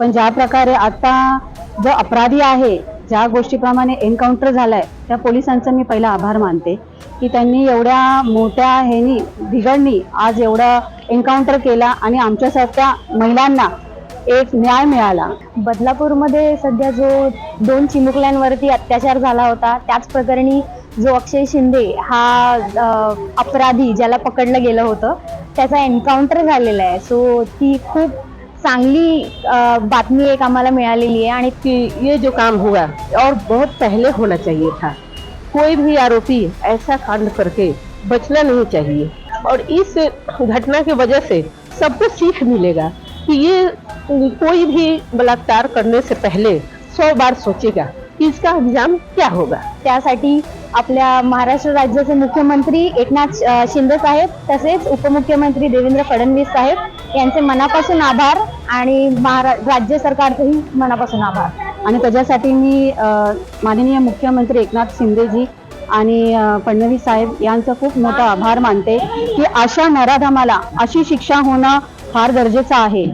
पण ज्या प्रकारे आता जो अपराधी आहे, ज्या गोष्टीप्रमाणे एन्काउंटर झालाय, त्या पोलिसांचा मी पहिला आभार मानते की त्यांनी एवढ्या मोठ्या ह्यानी बिघडणी आज एवढा एन्काउंटर केला आणि आमच्यासारख्या महिलांना एक न्याय मिळाला। बदलापूरमध्ये सध्या जो 2 चिमुकल्यांवरती अत्याचार झाला होता, त्याच प्रकरणी जो अक्षय शिंदे हा अपराधी ज्याला पकडलं गेलं होतं, त्याचा एन्काउंटर झालेला आहे। सो ती खूप चांगली बातमी एक आम्हाला मिळालेली आहे आणि कि ये जो काम हुआ और बहुत पहले होना चाहिए था। कोई भी आरोपी ऐसा कांड करके बचना नहीं चाहिए और इस घटना की वजह से सबको सीख मिलेगा कि ये कोई भी बलात्कार करने से पहले 100 बार सोचेगा कि इसका अंजाम क्या होगा। त्यासाठी आपल्या महाराष्ट्र राज्याचे मुख्यमंत्री एकनाथ शिंदे साहेब तसेच उपमुख्यमंत्री देवेंद्र फडणवीस साहेब यांचे मनापासून आभार आणि राज्य सरकारचेही मनापासून आभार। आणि त्याच्यासाठी मी माननीय मुख्यमंत्री एकनाथ शिंदेजी आणि फडणवीस साहेब यांचा खूप मोठा आभार मानते की अशा नराधमाला अशी शिक्षा होणं फार गरजेचं आहे।